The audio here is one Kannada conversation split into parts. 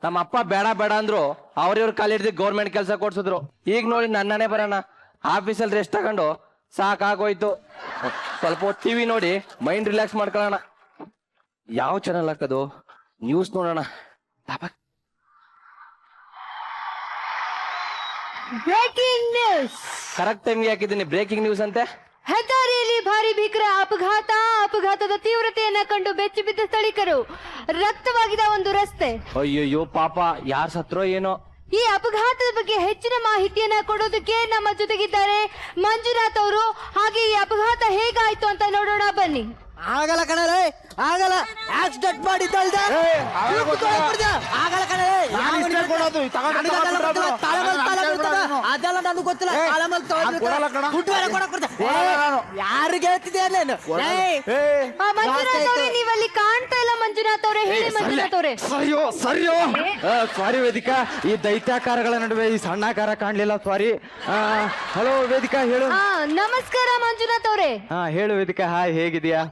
ನಮ್ಮ ಅಪ್ಪ ಬೇಡ ಬೇಡ ಅಂದ್ರು ಅವ್ರಿವ್ರ ಕಾಲಿ ಹಿಡ್ದು ಗೌರ್ಮೆಂಟ್ ಕೆಲಸ ಕೊಡ್ಸಿದ್ರು. ಈಗ ನೋಡಿ ನನ್ನನೆ ಬರೋಣ, ಆಫೀಸಲ್ಲಿ ರೆಸ್ಟ್ ತಗೊಂಡು ಸಾಕಾಗೋಯ್ತು. ಸ್ವಲ್ಪ ಹೊತ್ತು ಟಿವಿ ನೋಡಿ ಮೈಂಡ್ ರಿಲ್ಯಾಕ್ಸ್ ಮಾಡ್ಕೊಳ್ಳೋಣ. ಯಾವ ಚಾನಲ್ ಹಾಕೋದು? ನ್ಯೂಸ್ ನೋಡೋಣ. Breaking news. ಕರೆಕ್ಟ್ ಟೈಮ್ಗೆ ಹಾಕಿದ್ದೀನಿ ಬ್ರೇಕಿಂಗ್ ನ್ಯೂಸ್ ಅಂತೆ. ಹೆದ್ದಾರಿಯಲ್ಲಿ ಭಾರಿ ಭೀಕರ ಅಪಘಾತದ ತೀವ್ರತೆಯನ್ನ ಕಂಡು ಬೆಚ್ಚಿ ಬಿದ್ದ ಸ್ಥಳೀಕರು. ರಕ್ತವಾಗಿದ್ದ ಒಂದು ರಸ್ತೆ. ಅಯ್ಯಯ್ಯೋ ಪಾಪ, ಯಾರ್ ಸತ್ರೋ ಏನೋ. ಈ ಅಪಘಾತದ ಬಗ್ಗೆ ಹೆಚ್ಚಿನ ಮಾಹಿತಿಯನ್ನ ಕೊಡೋದಕ್ಕೆ ನಮ್ಮ ಜೊತೆಗಿದ್ದಾರೆ ಮಂಜುನಾಥ್ ಅವರು. ಹಾಗೆ ಈ ಅಪಘಾತ ಹೇಗಾಯ್ತು ಅಂತ ನೋಡೋಣ ಬನ್ನಿ. ಆಗಲ್ಲ ಕಣಲೆ, ಆಗಲ್ಲ. ಆಕ್ಸಿಡೆಂಟ್ ಮಾಡಿದ್ದಲ್ದೆ ಆಗಲ್ಲ ಕಣಲೆ. ಅದೆಲ್ಲ ನನಗೆ ಗೊತ್ತಿಲ್ಲ. ಯಾರಿಗೆ ಹೇಳ್ತಿದ್ದೆ ಅಲ್ಲೇನು? ಮಂಜುನಾಥ್ ಅವರೇ, ನೀವಲ್ಲಿ ಕಾಣ್ತಾ ಇಲ್ಲ. ಮಂಜುನಾಥ್ ಅವರೇ ಹೇಳಿ. ಮಂಜುನಾಥ್ ಅವರೇ ಸರಿಯೋ ಸಾರಿ ವೇದಿಕಾ, ಈ ದೈತ್ಯಾಕಾರಗಳ ನಡುವೆ ಈ ಸಣ್ಣಾಕಾರ ಕಾಣ್ಲಿಲ್ಲ, ಸಾರಿ. ಹಲೋ ವೇದಿಕಾ, ಹೇಳು. ನಮಸ್ಕಾರ ಮಂಜುನಾಥ್ ಅವರೇ. ಹೇಳು ವೇದಿಕಾ. ಹಾಯ್, ಹೇಗಿದ್ಯಾ?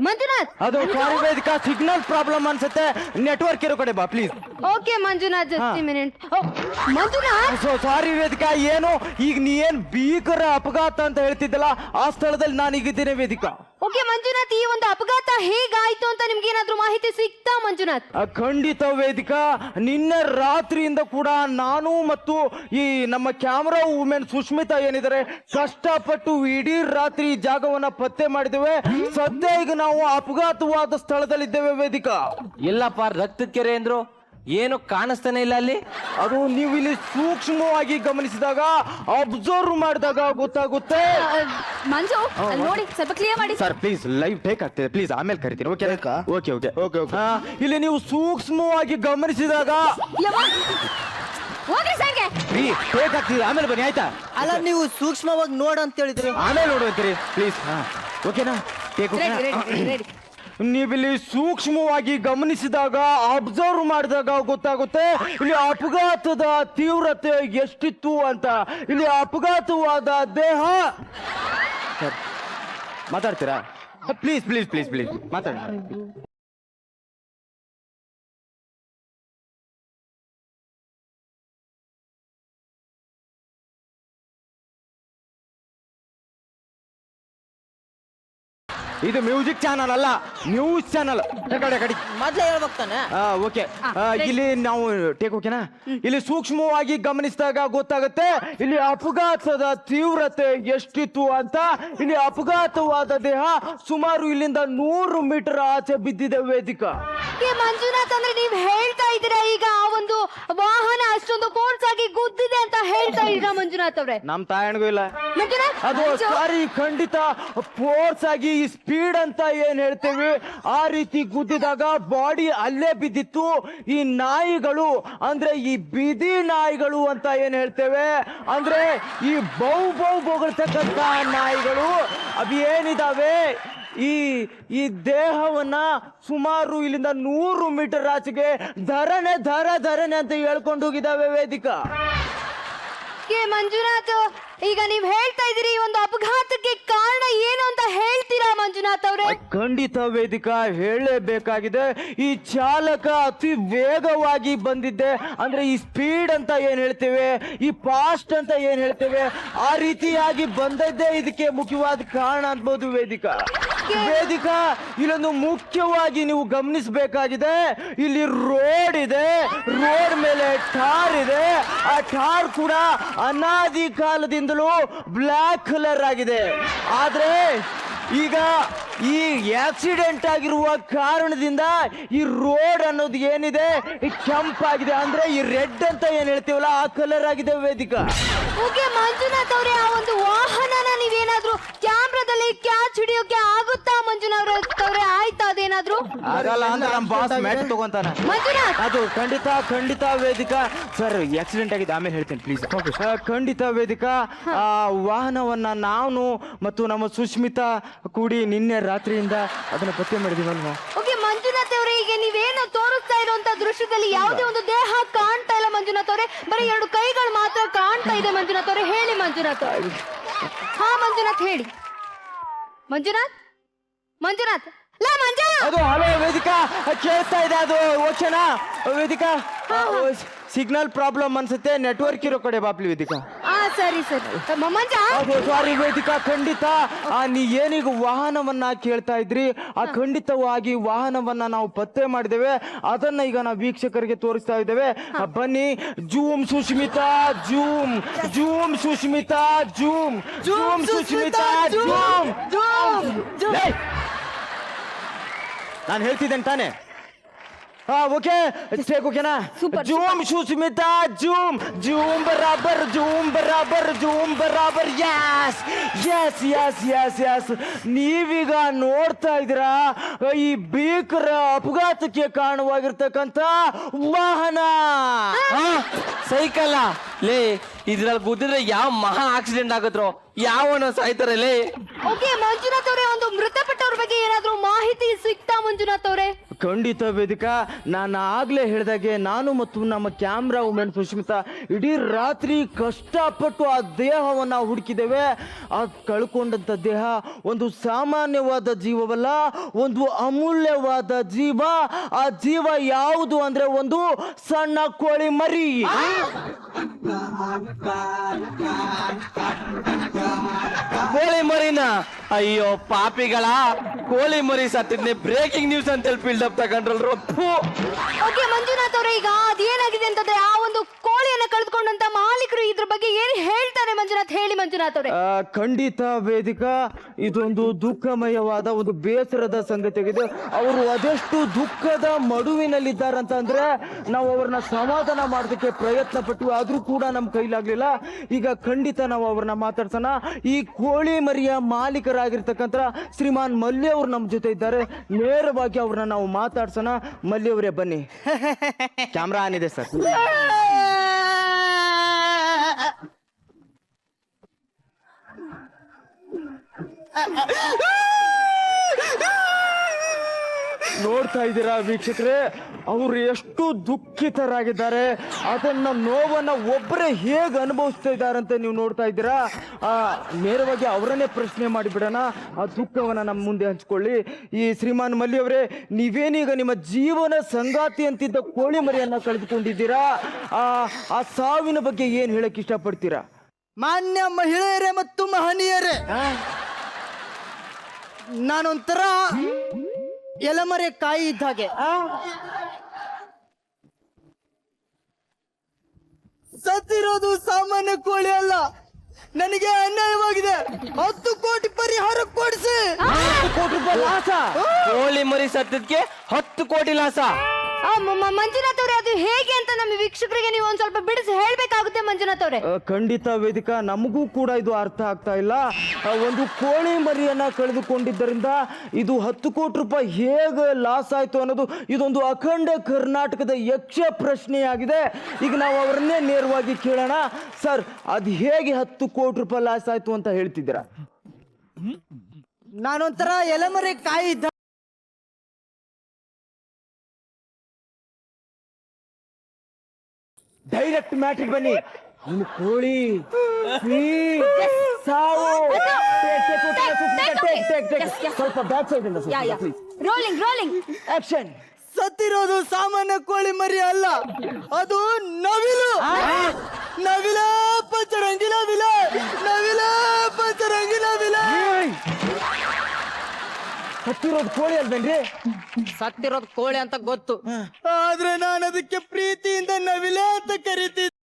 ಮಂಜುನಾಥ್, ಅದು ಸಾರಿ ವೇದಿಕಾ, ಸಿಗ್ನಲ್ ಪ್ರಾಬ್ಲಮ್ ಅನ್ಸುತ್ತೆ. ನೆಟ್ವರ್ಕ್ ಇರೋ ಕಡೆ ಬಾ please. Okay Manjunath, just minute. Manjunath, sorry Vedika. ಏನು ಈಗ ನೀ ಏನ್ ಭೀಕರ ಅಪಘಾತ ಅಂತ ಹೇಳ್ತಿದ್ದಲ್ಲ, ಆ ಸ್ಥಳದಲ್ಲಿ ನಾನು ಈಗಿದ್ದೇನೆ ವೇದಿಕಾ. ಓಕೆ ಮಂಜುನಾಥ್, ಈ ಒಂದು ಅಪಘಾತ ಹೇಗಾಯ್ತು ಅಂತ ನಿಮ್ಗೆ ಏನಾದ್ರೂ ಮಾಹಿತಿ ಸಿಗ್ತಾ ಮಂಜುನಾಥ್? ಖಂಡಿತ ವೇದಿಕಾ. ನಿನ್ನೆ ರಾತ್ರಿಯಿಂದ ಕೂಡ ನಾನು ಮತ್ತು ಈ ನಮ್ಮ ಕ್ಯಾಮ್ರಾ ವುಮೆನ್ ಸುಷ್ಮಿತಾ ಏನಿದ್ದಾರೆ, ಕಷ್ಟಪಟ್ಟು ಇಡೀ ರಾತ್ರಿ ಈ ಜಾಗವನ್ನ ಪತ್ತೆ ಮಾಡಿದ್ದೇವೆ. ಸದ್ಯ ಈಗ ನಾವು ಅಪಘಾತವಾದ ಸ್ಥಳದಲ್ಲಿದ್ದೇವೆ ವೇದಿಕಾ. ಎಲ್ಲಪ್ಪ ರಕ್ತದ ಕೆರೆ ಅಂದ್ರು, ಏನು ಕಾಣಿಸ್ತಾನೆ ಇಲ್ಲ ಅಲ್ಲಿ. ಅದು ನೀವು ಇಲ್ಲಿ ಸೂಕ್ಷ್ಮವಾಗಿ ಗಮನಿಸಿದಾಗ, ಅಬ್ಸರ್ವ್ ಮಾಡಿದಾಗ ಗೊತ್ತಾಗುತ್ತೆ. ಮಂಜು, ನೋಡಿ ಸ್ವಲ್ಪ ಕ್ಲಿಯರ್ ಮಾಡಿ ಸರ್ ಪ್ಲೀಸ್. ಲೈವ್ ಟೇಕ್ ಆಗ್ತಿದೆ ಪ್ಲೀಸ್, ಆಮೇಲೆ ಕರಿತೀನಿ. ಓಕೆ. ಇಲ್ಲಿ ನೀವು ಸೂಕ್ಷ್ಮವಾಗಿ ಗಮನಿಸಿದಾಗ ಟೇಕ್ ಆಗ್ತಿದೆ, ಆಮೇಲೆ ಬನ್ನಿ ಆಯ್ತಾ? ಅಲ್ಲ, ನೀವು ಸೂಕ್ಷ್ಮವಾಗಿ ನೋಡ ಅಂತ ಹೇಳಿದ್ರಿ, ಆಮೇಲೆ ನೋಡುವಂತೀರಿ ಪ್ಲೀಸ್. ಓಕೆನಾ? Take ready. ನೀವಿಲ್ಲಿ ಸೂಕ್ಷ್ಮವಾಗಿ ಗಮನಿಸಿದಾಗ, ಅಬ್ಸರ್ವ್ ಮಾಡಿದಾಗ ಗೊತ್ತಾಗುತ್ತೆ ಇಲ್ಲಿ ಅಪಘಾತದ ತೀವ್ರತೆ ಎಷ್ಟಿತ್ತು ಅಂತ. ಇಲ್ಲಿ ಅಪಘಾತವಾದ ದೇಹ. ಮಾತಾಡ್ತೀರಾ? ಪ್ಲೀಸ್ ಮಾತಾಡಿ. ಇದು ಮ್ಯೂಸಿಕ್ ಚಾನಲ್ ಅಲ್ಲ, ನ್ಯೂಸ್ ಚಾನಲ್. ಮೊದ್ಲೇ ಹೇಳ್ಬೇಕಾನೆ. ಓಕೆ, ಇಲ್ಲಿ ನಾವು ಟೇಕ್ ಓಕೆನಾ? ಇಲ್ಲಿ ಸೂಕ್ಷ್ಮವಾಗಿ ಗಮನಿಸಿದಾಗ ಗೊತ್ತಾಗುತ್ತೆ ಇಲ್ಲಿ ಅಪಘಾತದ ತೀವ್ರತೆ ಎಷ್ಟಿತ್ತು ಅಂತ. ಇಲ್ಲಿ ಅಪಘಾತವಾದ ದೇಹ ಸುಮಾರು ಇಲ್ಲಿಂದ 100 ಮೀಟರ್ ಆಚೆ ಬಿದ್ದಿದೆ ವೇದಿಕಾ. ಮಂಜುನಾಥ್, ಅಂದ್ರೆ ನೀವ್ ಹೇಳ್ತಾ ಇದ್ದೀರಾ ಈಗ ಆ ಒಂದು ವಾಹನ ಅಷ್ಟೊಂದು ಫೋರ್ಸ್ ಆಗಿ ಗುದ್ದಿದೆ ಅಂತ ಹೇಳ್ತಾ ಇದ್ದೀರಾ ಮಂಜುನಾಥ್ ಅವ್ರೆ? ನಮ್ ತಾಯಣ್ಗೂ ಇಲ್ಲ ಅದು. ಸಾರಿ, ಖಂಡಿತ ಫೋರ್ಸ್ ಆಗಿ ಈ ಸ್ಪೀಡ್ ಅಂತ ಏನ್ ಹೇಳ್ತೇವೆ ಆ ರೀತಿ ಗುದ್ದಿದಾಗ ಬಾಡಿ ಅಲ್ಲೇ ಬಿದ್ದಿತ್ತು. ಈ ನಾಯಿಗಳು ಅಂದ್ರೆ ಈ ಬೀದಿ ನಾಯಿಗಳು ಅಂತ ಏನ್ ಹೇಳ್ತೇವೆ, ಅಂದ್ರೆ ಈ ಬೌಗಳ್ತಕ್ಕಂತ ನಾಯಿಗಳು ಅವು ಏನಿದಾವೆ, ಈ ದೇಹವನ್ನ ಸುಮಾರು ಇಲ್ಲಿಂದ 100 ಮೀಟರ್ ಆಚೆಗೆ ಧರಣೆ ಅಂತ ಹೇಳ್ಕೊಂಡು ಹೋಗಿದ್ದಾವೆ ವೇದಿಕಾ. ಮಂಜುನಾಥ್, ಈಗ ನೀವ್ ಹೇಳ್ತಾ ಇದೀರಿ ಈ ಒಂದು ಅಪಘಾತಕ್ಕೆ ಕಾರಣ ಏನು ಅಂತ ಹೇಳ್ತೀರಾ ಮಂಜುನಾಥ್ ಅವರೇ? ಖಂಡಿತ ವೇದಿಕಾ, ಹೇಳಲೇಬೇಕಾಗಿದೆ. ಈ ಚಾಲಕ ಅತಿ ವೇಗವಾಗಿ ಬಂದಿದ್ದೆ, ಅಂದ್ರೆ ಈ ಸ್ಪೀಡ್ ಅಂತ ಏನ್ ಹೇಳ್ತೇವೆ, ಈ ಫಾಸ್ಟ್ ಅಂತ ಏನ್ ಹೇಳ್ತೇವೆ, ಆ ರೀತಿಯಾಗಿ ಬಂದದ್ದೇ ಇದಕ್ಕೆ ಮುಖ್ಯವಾದ ಕಾರಣ ಅನ್ಬೋದು ವೇದಿಕಾ. ಇಲ್ಲೊಂದು ಮುಖ್ಯವಾಗಿ ನೀವು ಗಮನಿಸಬೇಕಾಗಿದೆ. ಇಲ್ಲಿ ರೋಡ್ ಇದೆ, ರೋಡ್ ಮೇಲೆ ಟಾರ್ ಇದೆ. ಆ ಟಾರ್ ಕೂಡ ಅನಾದಿ ಕಾಲದಿಂದಲೂ ಬ್ಲ್ಯಾಕ್ ಕಲರ್ ಆಗಿದೆ. ಆದ್ರೆ ಈಗ ಈ ಆಕ್ಸಿಡೆಂಟ್ ಆಗಿರುವ ಕಾರಣದಿಂದ ಈ ರೋಡ್ ಅನ್ನೋದು ಏನಿದೆ ಕೆಂಪಾಗಿದೆ, ಅಂದ್ರೆ ಈ ರೆಡ್ ಅಂತ ಏನ್ ಹೇಳ್ತೀವಲ್ಲ ಆ ಕಲರ್ ಆಗಿದೆ ವೇದಿಕಾ. ಓಕೆ ಮಂಜುನಾಥ್ ಅವರೇ, ಆ ಒಂದು ವಾಹನನ ನೀವೇನಾದ್ರೂ ಕ್ಯಾಮ್ರಾದಲ್ಲಿ ಕ್ಯಾಚ್ ಹಿಡಿಯೋಕೆ ಆಗುತ್ತಾ ಮಂಜುನಾಥ್ ಅವರೇ? ಆಯ್ತಾ ಅದೇನಾದ್ರೂ? ಆಗಲ್ಲ ಅಂದ್ರೆ ನಮ್ಮ ಬಾಸ್ ಮ್ಯಾಟ್ ತಗೊಂತಾನೆ ಮಂಜುನಾಥ್. ಅದು ಖಂಡಿತ ವೇದಿಕಾ. ಸರ್ ಆಕ್ಸಿಡೆಂಟ್ ಆಗಿದೆ, ಆಮೇಲೆ ಹೇಳ್ತೇನೆ ಪ್ಲೀಸ್. ಖಂಡಿತ ವೇದಿಕಾ, ಆ ವಾಹನವನ್ನ ನಾನು ಮತ್ತು ನಮ್ಮ ಸುಷ್ಮಿತಾ ಕೂಡಿ ನಿನ್ನೆ ರಾತ್ರಿಯಿಂದ ಅದನ್ನ ಪತ್ತೆ ಮಾಡಿದೀವಲ್ವಾ. ಓಕೆ ಮಂಜುನಾಥ್ ಅವರೇ, ಈಗ ನೀವೇನು ತೋರಿಸ್ತಾ ಇರುವಂತ ದೃಶ್ಯದಲ್ಲಿ ಯಾವುದೇ ಒಂದು ದೇಹ ಕಾಣ್ತಾ ಇಲ್ಲ ಮಂಜುನಾಥ್ ಅವರೇ, ಬರೀ 2 ಕೈಗಳು ಮಾತ್ರ ಕಾಣ್ತಾ ಇದೆ ಮಂಜುನಾಥ್ ಅವರೇ. ಹೇಳಿ ಮಂಜುನಾಥ್. ಹಾ ಮಂಜುನಾಥ್ ಹೇಳಿ. ಮಂಜುನಾಥ್ ಲಾ ಮಂಜ ಅದು ಹಲೋ ವೇದಿಕಾ ಕೇಳ್ತಾ ಇದೆ ಅದು ಓಕೆನಾ ವೇದಿಕಾ ಸಿಗ್ನಲ್ ಪ್ರಾಬ್ಲಮ್ ಅನ್ಸುತ್ತೆ ನೆಟ್ವರ್ಕ್ ಇರೋ ಕಡೆ ಬಾಪ್ಲಿ ವೇದಿಕಾ ಸರಿ ಮಂಜ ಅದು ಸಾರಿ ವೇದಿಕಾ ಖಂಡಿತ ನೀ ಏನೀಗ ವಾಹನವನ್ನ ಕೇಳ್ತಾ ಇದ್ರಿ ಆ ಖಂಡಿತವಾಗಿ ವಾಹನವನ್ನ ನಾವು ಪತ್ತೆ ಮಾಡಿದ್ದೇವೆ ಅದನ್ನ ಈಗ ನಾವು ವೀಕ್ಷಕರಿಗೆ ತೋರಿಸ್ತಾ ಇದ್ದೇವೆ ಬನ್ನಿ zoom Sushmita zoom zoom Sushmita zoom zoom Sushmita zoom ನಾನು ಹೇಳ್ತಿದ್ದೇನೆ ತಾನೆ ಓಕೆ ಚೇಕ್ ಓಕೆನಾ ಜೂಮ್ ಸುಸ್ಮಿತಾ ಜೂಮ್ ಜೂಮ್ ಬರಾಬರ್ ಜೂಮ್ ಬರಾಬರ್ yes yes yes yes yes ನೀವೀಗ ನೋಡ್ತಾ ಇದ್ದೀರಾ ಈ ಭೀಕರ ಅಪಘಾತಕ್ಕೆ ಕಾರಣವಾಗಿರ್ತಕ್ಕಂಥ ವಾಹನ ಸೈಕಲ್ ಲೇ ಇದ್ರಲ್ಲಿ ಗುದ್ದಿದ್ರೆ ಯಾವ ಮಹಾ ಆಕ್ಸಿಡೆಂಟ್ ಆಗತ್ರೋ ಯಾವನ ಸಾಯ್ತಾರೆ ಲೇ ಓಕೆ ಮಂಜುನಾಥ್ ಅವರೇ ಒಂದು ಮೃತಪಟ್ಟವ್ರ ಬಗ್ಗೆ ಏನಾದ್ರೂ ಮಾಹಿತಿ ಸಿಗ್ತಾ ಮಂಜುನಾಥ್ ಅವರೇ ಖಂಡಿತ ವೇದಿಕಾ ನಾನು ಆಗ್ಲೇ ಹೇಳಿದಾಗೆ ನಾನು ಮತ್ತು ನಮ್ಮ ಕ್ಯಾಮ್ರಾ ವುಮೆನ್ ಸುಷ್ಮಿತಾ ಇಡೀ ರಾತ್ರಿ ಕಷ್ಟಪಟ್ಟು ಆ ದೇಹವನ್ನ ಹುಡುಕಿದ್ದೇವೆ ಆ ಕಳ್ಕೊಂಡಂತ ದೇಹ ಒಂದು ಸಾಮಾನ್ಯವಾದ ಜೀವವಲ್ಲ ಒಂದು ಅಮೂಲ್ಯವಾದ ಜೀವ ಆ ಜೀವ ಯಾವುದು ಅಂದ್ರೆ ಒಂದು ಸಣ್ಣ ಕೋಳಿ ಮರಿ ಕೋಳಿ ಮರಿನ ಅಯ್ಯೋ ಪಾಪಿಗಳ ಕೋಳಿ ಮರಿ ಸತ್ತಿದ್ನೆ ಬ್ರೇಕಿಂಗ್ ನ್ಯೂಸ್ ಅಂತ ಹೇಳಿ ಫೀಲ್ಡ್ ಅಪ್ ತಗೊಂಡ್ರಲ್ರು ಓಕೆ ಮಂಜುನಾಥ್ ಅವರೇ ಈಗ ಅದೇನಾಗಿದೆ ಅಂತಂದ್ರೆ ಆ ಒಂದು ಕೋಳಿಯನ್ನ ಕಳೆದುಕೊಂಡಂತ ಮಾಲೀಕರು ಇದ್ರ ಬಗ್ಗೆ ಏನ್ ಹೇಳ್ತಾರೆ ಮಂಜುನಾಥ್ ಹೇಳಿ ಮಂಜುನಾಥ್ ಅವರೇ ಖಂಡಿತ ವೇದಿಕಾ ಇದೊಂದು ದುಃಖಮಯವಾದ ಒಂದು ಬೇಸರದ ಸಂಗತಿಯಾಗಿದೆ ಅವರು ಅದೆಷ್ಟು ದುಃಖದ ಮಡುವಿನಲ್ಲಿದ್ದಾರಂತ ಅಂದ್ರೆ ನಾವು ಅವ್ರನ್ನ ಸಮಾಧಾನ ಮಾಡೋದಕ್ಕೆ ಪ್ರಯತ್ನ ಪಟ್ಟು ಆದ್ರೂ ಕೂಡ ನಮ್ಮ ಕೈಲಾಗ್ಲಿಲ್ಲ ಈಗ ಖಂಡಿತ ನಾವು ಅವ್ರನ್ನ ಮಾತಾಡ್ಸೋಣ ಈ ಕೋಳಿ ಮರಿಯ ಮಾಲೀಕರಾಗಿರ್ತಕ್ಕಂಥ ಶ್ರೀಮಾನ್ ಮಲ್ಯ ಅವರು ನಮ್ಮ ಜೊತೆ ಇದ್ದಾರೆ ನೇರವಾಗಿ ಅವ್ರನ್ನ ನಾವು ಮಾತಾಡ್ಸೋಣ ಮಲ್ಯ ಅವರೇ ಬನ್ನಿ ಕ್ಯಾಮ್ರಾ ಆನ್ ಇದೆ ಸರ್ ನೋಡ್ತಾ ಇದ್ದೀರಾ ವೀಕ್ಷಕರೇ ಅವರು ಎಷ್ಟು ದುಃಖಿತರಾಗಿದ್ದಾರೆ ಅದನ್ನ ನೋವನ್ನ ಒಬ್ಬರೇ ಹೇಗೆ ಅನುಭವಿಸ್ತಾ ಇದ್ದಾರೆ ಅಂತ ನೀವು ನೋಡ್ತಾ ಇದ್ದೀರಾ ನೇರವಾಗಿ ಅವರನ್ನೇ ಪ್ರಶ್ನೆ ಮಾಡಿಬಿಡೋಣ ಆ ದುಃಖವನ್ನ ನಮ್ಮ ಮುಂದೆ ಹಂಚ್ಕೊಳ್ಳಿ ಈ ಶ್ರೀಮಾನ್ ಮಲ್ಲಿ ಅವರೇ ನೀವೇನೀಗ ನಿಮ್ಮ ಜೀವನ ಸಂಗಾತಿ ಅಂತಿದ್ದ ಕೋಳಿ ಮರಿಯನ್ನ ಕಳೆದುಕೊಂಡಿದ್ದೀರಾ ಆ ಸಾವಿನ ಬಗ್ಗೆ ಏನ್ ಹೇಳಕ್ ಇಷ್ಟಪಡ್ತೀರಾ ಮಾನ್ಯ ಮಹಿಳೆಯರೇ ಮತ್ತು ಮಹನೀಯರೇ ನಾನೊಂಥರ ಎಲೆಮರೆ ಕಾಯಿ ಇದ್ದ ಹಾಗೆ ಸತ್ತಿರೋದು ಸಾಮಾನ್ಯ ಕೋಳಿ ಅಲ್ಲ ನನಗೆ ಅನ್ಯಾಯವಾಗಿದೆ 10 ಕೋಟಿ ಪರಿಹಾರ ಕೊಡಿಸಿ 10 ಕೋಟಿ ರೂಪಾಯಿ ಲಾಸ ಕೋಳಿ ಮರಿ ಸತ್ತಿದ್ಕೆ 10 ಕೋಟಿ ಲಾಸ ಮಂಜುನಾಥ್ ಅವರೇ ಅದು ಹೇಗೆ ಅಂತ ನಮ್ಮ ವೀಕ್ಷಕರಿಗೆ ನೀವು ಒಂದ್ ಸ್ವಲ್ಪ ಬಿಡಿಸಿ ಹೇಳ್ಬೇಕಾಗುತ್ತೆ ಮಂಜುನಾಥ್ ಅವರೇ ಖಂಡಿತ ವೇದಿಕಾ ನಮಗೂ ಕೂಡ ಇದು ಅರ್ಥ ಆಗ್ತಾ ಇಲ್ಲ ಒಂದು ಕೋಳಿ ಮರಿಯನ್ನ ಕಳೆದುಕೊಂಡಿದ್ದರಿಂದ ಇದು 10 ಕೋಟಿ ರೂಪಾಯಿ ಹೇಗೆ ಲಾಸ್ ಆಯ್ತು ಅನ್ನೋದು ಇದೊಂದು ಅಖಂಡ ಕರ್ನಾಟಕದ ಯಕ್ಷ ಪ್ರಶ್ನೆಯಾಗಿದೆ ಈಗ ನಾವು ಅವರನ್ನೇ ನೇರವಾಗಿ ಕೇಳೋಣ ಸರ್ ಅದು ಹೇಗೆ 10 ಕೋಟಿ ರೂಪಾಯಿ ಲಾಸ್ ಆಯ್ತು ಅಂತ ಹೇಳ್ತಿದ್ದೀರಾ ನಾನೊಂಥರ ಎಲೆಮರೆ ಕಾಯಿ ಇದ್ದ ಡೈರೆಕ್ಟ್ ಮ್ಯಾಟ್ರಿಗೆ ಬನ್ನಿ ಅವನು ಕೋಳಿ ಸಾವು ಸ್ವಲ್ಪ ಬ್ಯಾಕ್ ಸೈಡ್ ಇಂದ ರೋಲಿಂಗ್ ಆಕ್ಷನ್ ಸತ್ತಿರೋದು ಸಾಮಾನ್ಯ ಕೋಳಿ ಮರಿ ಅಲ್ಲ ಅದು ನವಿಲು ನವಿಲ ಪಂಚರಂಗಿ ನವಿಲ ಪಂಚರಂಗಿ ಸತ್ತಿರೋದು ಕೋಳಿ ಅಲ್ವೇನ್ರಿ ಸತ್ತಿರೋದು ಕೋಳಿ ಅಂತ ಗೊತ್ತು ಆದ್ರೆ ನಾನು ಅದಕ್ಕೆ ಪ್ರೀತಿಯಿಂದ ನವಿಲೆ ಅಂತ ಕರಿತಿದ್ದೆ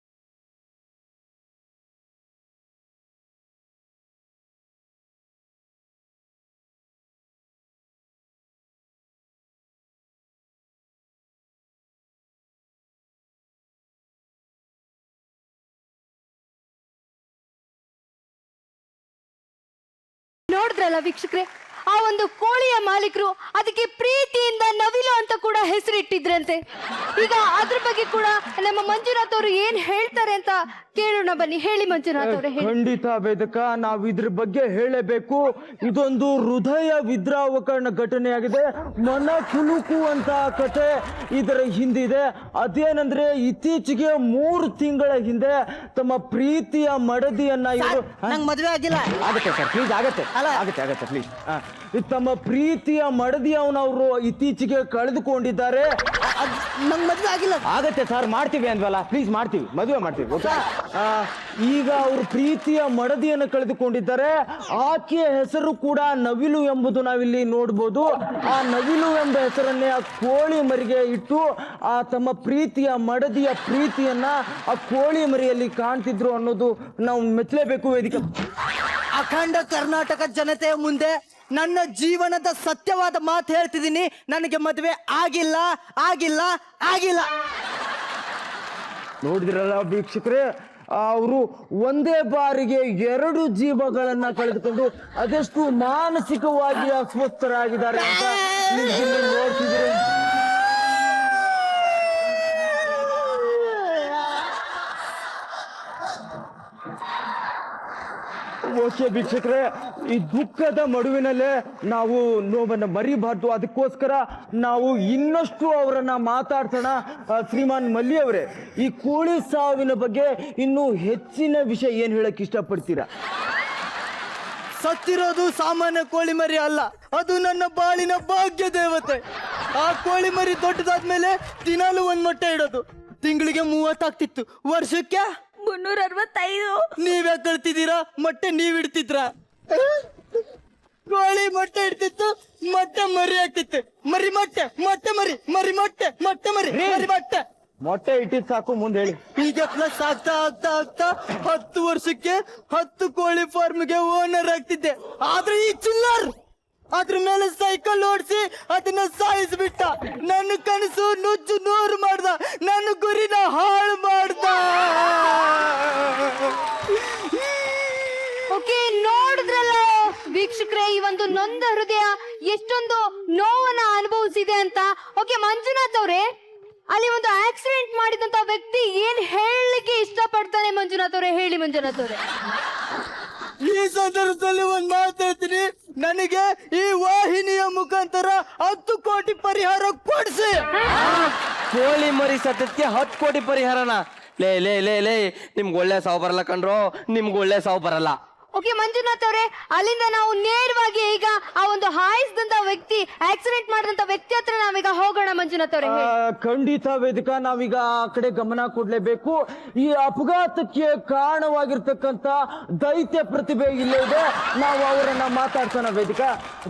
ನೋಡಿದ್ರಲ್ಲ ವೀಕ್ಷಕರೇ ಆ ಒಂದು ಕೋಳಿಯ ಮಾಲೀಕರು ಅದಕ್ಕೆ ಪ್ರೀತಿಯಿಂದ ನವಿಲು ಅಂತ ಕೂಡ ಹೆಸರಿಟ್ಟಿದ್ರಂತೆ ಈಗ ಅದ್ರ ಬಗ್ಗೆ ಕೂಡ ನಮ್ಮ ಮಂಜುನಾಥ್ ಅವರು ಏನ್ ಹೇಳ್ತಾರೆ ಅಂತ ಕೇಳೋಣ ಬನ್ನಿ ಹೇಳಿ ಮಂಜುನಾಥ್ ಅವರೇ ಖಂಡಿತ ವೇದಕ ನಾವು ಇದ್ರ ಬಗ್ಗೆ ಹೇಳಬೇಕು ಇದೊಂದು ಹೃದಯ ವಿದ್ರಾವಕರಣ ಘಟನೆಯಾಗಿದೆ ಮನ ಕುಲುಕು ಅಂತ ಕಥೆ ಇದರ ಹಿಂದಿದೆ ಅದೇನಂದ್ರೆ ಇತ್ತೀಚೆಗೆ 3 ತಿಂಗಳ ಹಿಂದೆ ತಮ್ಮ ಪ್ರೀತಿಯ ಮಡದಿಯನ್ನ ಇವರು ನಂಗೆ ಮದುವೆ ಆಗಿಲ್ಲ ಆಗುತ್ತೆ ಸರ್ ಪ್ಲೀಸ್ ಆಗುತ್ತೆ ಪ್ಲೀಸ್ ತಮ್ಮ ಪ್ರೀತಿಯ ಮಡದಿಯವನವರು ಇತ್ತೀಚೆಗೆ ಕಳೆದುಕೊಂಡಿದ್ದಾರೆ. ನಂಗೆ ಮದುವೆ ಆಗಿಲ್ಲ. ಆಗತ್ತೆ ಸರ್, ಮಾಡ್ತೀವಿ ಅಂದ್ವಲ್ಲ, ಪ್ಲೀಸ್ ಮಾಡ್ತೀವಿ, ಮದುವೆ ಮಾಡ್ತೀವಿ. ಗೊತ್ತಾ, ಈಗ ಅವರು ಪ್ರೀತಿಯ ಮಡದಿಯನ್ನು ಕಳೆದುಕೊಂಡಿದ್ದಾರೆ. ಆಕೆಯ ಹೆಸರು ಕೂಡ ನವಿಲು ಎಂಬುದು ನಾವಿಲ್ಲಿ ನೋಡ್ಬೋದು. ಆ ನವಿಲು ಎಂಬ ಹೆಸರನ್ನೇ ಆ ಕೋಳಿ ಮರಿಗೆ ಇಟ್ಟು ಆ ತಮ್ಮ ಪ್ರೀತಿಯ ಮಡದಿಯ ಪ್ರೀತಿಯನ್ನ ಆ ಕೋಳಿ ಮರಿಯಲ್ಲಿ ಕಾಣ್ತಿದ್ರು ಅನ್ನೋದು ನಾವು ಮೆಚ್ಚಲೇಬೇಕು. ವೇದಿಕೆ ಅಖಂಡ ಕರ್ನಾಟಕ ಜನತೆಯ ಮುಂದೆ ನನ್ನ ಜೀವನದ ಸತ್ಯವಾದ ಮಾತು ಹೇಳ್ತಿದ್ದೀನಿ. ನನಗೆ ಮದುವೆ ಆಗಿಲ್ಲ ಆಗಿಲ್ಲ ಆಗಿಲ್ಲ. ನೋಡಿದ್ರಲ್ಲ ವೀಕ್ಷಕರೇ, ಅವರು ಒಂದೇ ಬಾರಿಗೆ 2 ಜೀವಗಳನ್ನ ಕಳೆದುಕೊಂಡು ಅದೆಷ್ಟು ಮಾನಸಿಕವಾಗಿ ಅಸ್ವಸ್ಥರಾಗಿದ್ದಾರೆ ಅಂತ ನೀವು ನೋಡ್ತಿದ್ರೆ. ಓಕೆ ವೀಕ್ಷಕರೇ, ಈ ದುಃಖದ ಮಡುವಿನಲ್ಲೇ ನಾವು ನೋವನ್ನು ಮರಿಬಾರ್ದು. ಅದಕ್ಕೋಸ್ಕರ ನಾವು ಇನ್ನಷ್ಟು ಅವರನ್ನ ಮಾತಾಡ್ಸೋಣ. ಶ್ರೀಮಾನ್ ಮಲ್ಲಿ ಅವರೇ, ಈ ಕೋಳಿ ಸಾವಿನ ಬಗ್ಗೆ ಇನ್ನೂ ಹೆಚ್ಚಿನ ವಿಷಯ ಏನ್ ಹೇಳಕ್ ಇಷ್ಟಪಡ್ತೀರಾ? ಸತ್ತಿರೋದು ಸಾಮಾನ್ಯ ಕೋಳಿ ಮರಿ ಅಲ್ಲ, ಅದು ನನ್ನ ಬಾಳಿನ ಭಾಗ್ಯ ದೇವತೆ. ಆ ಕೋಳಿ ಮರಿ ದೊಡ್ಡದಾದ್ಮೇಲೆ ದಿನಾಲು 1 ಮೊಟ್ಟೆ ಇಡೋದು. ತಿಂಗಳಿಗೆ 30 ಆಗ್ತಿತ್ತು, ವರ್ಷಕ್ಕೆ 365. ನೀವೇ ಕಳ್ತಿದ್ದೀರಾ? ಮೊಟ್ಟೆ ನೀವ್ ಇಡ್ತಿದ್ರ? ಕೋಳಿ ಮೊಟ್ಟೆ ಇಡ್ತಿತ್ತು, ಮೊಟ್ಟೆ ಮರಿ ಆಗ್ತಿತ್ತು. ಮರಿ ಮೊಟ್ಟೆ, ಮೊಟ್ಟೆ ಮರಿ, ಮರಿ ಮೊಟ್ಟೆ, ಮೊಟ್ಟೆ ಮರಿ, ಮರಿ ಮೊಟ್ಟೆ. ಮೊಟ್ಟೆ ಇಟ್ಟಿದ್ ಸಾಕು, ಮುಂದೆ ಹೇಳಿ. ಈಗ ಪ್ಲಸ್ ಆಗ್ತಾ ಆಗ್ತಾ ಆಗ್ತಾ 10 ವರ್ಷಕ್ಕೆ 10 ಕೋಳಿ ಫಾರ್ಮ್ಗೆ ಓನರ್ ಆಗ್ತಿದ್ದೆ. ಆದ್ರೆ ಈ ಚಿಲ್ಲರ್ ಅದ್ರ ಮೇಲೆ ಸೈಕಲ್ ಓಡಿಸಿ ಅದನ್ನ ಸಾಯಿಸ್ಬಿಟ್ಟ. ನನ್ನ ಕನಸು ನುಜ್ಜು ನೂರು ಮಾಡ್ದ, ನನ್ನ ಗುರಿನ ಹಾಳು ಮಾಡ್ದ. ಓಕೆ, ನೋಡಿದ್ರಲ್ಲ ವೀಕ್ಷಕರೇ, ಈ ಒಂದು ನೊಂದ ಹೃದಯ ಎಷ್ಟೊಂದು ನೋವನ್ನ ಅನುಭವಿಸಿದೆ ಅಂತ. ಓಕೆ ಮಂಜುನಾಥ್ ಅವರೇ, ಅಲ್ಲಿ ಒಂದು ಆಕ್ಸಿಡೆಂಟ್ ಮಾಡಿದಂತ ವ್ಯಕ್ತಿ ಏನ್ ಹೇಳಲಿಕ್ಕೆ ಇಷ್ಟಪಡ್ತಾನೆ ಮಂಜುನಾಥ್ ಅವರೇ? ಹೇಳಿ ಮಂಜುನಾಥ್ ಅವರೇ. ಈ ಸಂದರ್ಭದಲ್ಲಿ ಒಂದ್ ಮಾತು ಹೇಳ್ತೀನಿ, ನನಗೆ ಈ ವಾಹಿನಿಯ ಮುಖಾಂತರ 10 ಕೋಟಿ ಪರಿಹಾರ ಕೊಡ್ಸಿ. ಕೋಳಿ ಮರಿ ಸತ್ತಕ್ಕೆ 10 ಕೋಟಿ ಪರಿಹಾರನ? ಲೇ ಲೇ ಲೇ ಲೇ, ನಿಮ್ಗೆ ಒಳ್ಳೆ ಸಾವು ಬರಲ್ಲ ಕಣ್ರೋ, ನಿಮ್ಗೆ ಒಳ್ಳೆ ಸಾವು ಬರಲ್ಲ. ಓಕೆ ಮಂಜುನಾಥ್ ಅವರೇ, ಅಲ್ಲಿಂದ ನಾವು ನೇರವಾಗಿ ಈಗ ಆ ಒಂದು ಹಾಯಿಸಿದಂತ ವ್ಯಕ್ತಿ, ಆಕ್ಸಿಡೆಂಟ್ ಮಾಡಿದಂತ ವ್ಯಕ್ತಿ ಹತ್ರ ನಾವೀಗ ಹೋಗೋಣ. ಮಂಜುನಾಥ್ ಅವರೇ ಖಂಡಿತ ವೇದಿಕಾ, ನಾವೀಗ ಆ ಕಡೆ ಗಮನ ಕೊಡ್ಲೇಬೇಕು. ಈ ಅಪಘಾತಕ್ಕೆ ಕಾರಣವಾಗಿರ್ತಕ್ಕಂಥ ದೈತ್ಯ ಪ್ರತಿಭೆ ಇಲ್ಲೇ ಇದೆ, ನಾವು ಅವರನ್ನ ಮಾತಾಡ್ಸೋಣ. ವೇದಿಕಾ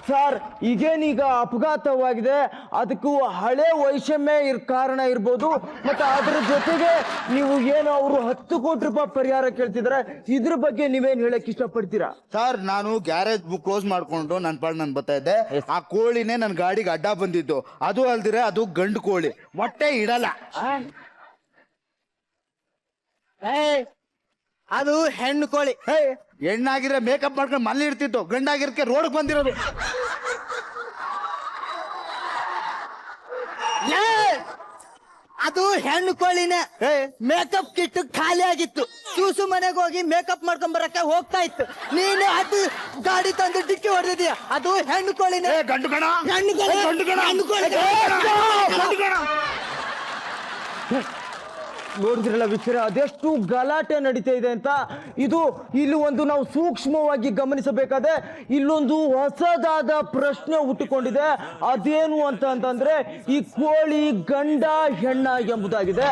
ಸರ್, ಈಗೇನೀಗ ಅಪಘಾತವಾಗಿದೆ, ಅದಕ್ಕೂ ಹಳೆ ವೈಷಮ್ಯ ಕಾರಣ ಇರ್ಬೋದು, ಮತ್ತೆ ಅದರ ಜೊತೆಗೆ ನೀವು ಏನು ಅವರು 10 ಕೋಟಿ ರೂಪಾಯಿ ಪರಿಹಾರ ಕೇಳ್ತಿದ್ದಾರೆ, ಇದ್ರ ಬಗ್ಗೆ ನೀವೇನ್ ಹೇಳಕ್ ಇಷ್ಟ ಪಡ್ತೀರಾ? ಸರ್, ನಾನು ಗ್ಯಾರೇಜ್ ಕ್ಲೋಸ್ ಮಾಡ್ಕೊಂಡು ನನ್ನ ಪಾಡ್ ನಾನು ಬರ್ತಾ ಇದ್ದೆ. ಆ ಕೋಳಿನೇ ನನ್ನ ಗಾಡಿಗೆ ಅಡ್ಡ ಬಂದಿದ್ದು. ಅದು ಅಲ್ದಿರೆ ಅದು ಗಂಡು ಕೋಳಿ, ಮೊಟ್ಟೆ ಇಡಲ್ಲ. ಅದು ಹೆಣ್ಣು ಕೋಳಿ. ಹೆಣ್ಣಾಗಿದ್ರೆ ಮೇಕಪ್ ಮಾಡ್ಕೊಂಡು ಮನೇಲಿ ಇಡ್ತಿತ್ತು, ಗಂಡಾಗಿರಕ್ಕೆ ರೋಡ್ ಬಂದಿರೋದು. ಅದು ಹೆಣ್ಣು ಕೋಳಿನೇ. ಮೇಕಪ್ ಕಿಟ್ ಖಾಲಿ ಆಗಿತ್ತು, ಚೂಸು ಮನೆಗೆ ಹೋಗಿ ಮೇಕಪ್ ಮಾಡ್ಕೊಂಡ್ ಬರಕ್ಕೆ ಹೋಗ್ತಾ ಇತ್ತು. ನೀನು ಅದು ಗಾಡಿ ತಂದು ಡಿಕ್ಕಿ ಹೊಡೆದಿದೀಯ, ಅದು ಹೆಣ್ಣು ಕೋಳಿನೇ. ಗಂಡು ಕಣ, ಹೆಣ್ಣು ಕೋಳಿ, ಹೆಣ್ಣು ಕೋಳಿ. ಗಂಡು ಕಣ. ನೋಡಿದ್ರಲ್ಲ ವೀಕ್ಷರ, ಅದೆಷ್ಟು ಗಲಾಟೆ ನಡೀತಾ ಇದೆ ಅಂತ. ಇಲ್ಲಿ ಒಂದು ನಾವು ಸೂಕ್ಷ್ಮವಾಗಿ ಗಮನಿಸಬೇಕಾದ್ರೆ ಇಲ್ಲೊಂದು ಹೊಸದಾದ ಪ್ರಶ್ನೆ ಹುಟ್ಟಿಕೊಂಡಿದೆ. ಅದೇನು ಅಂತಂದ್ರೆ ಈ ಕೋಳಿ ಗಂಡ ಹೆಣ್ಣ ಎಂಬುದಾಗಿದೆ.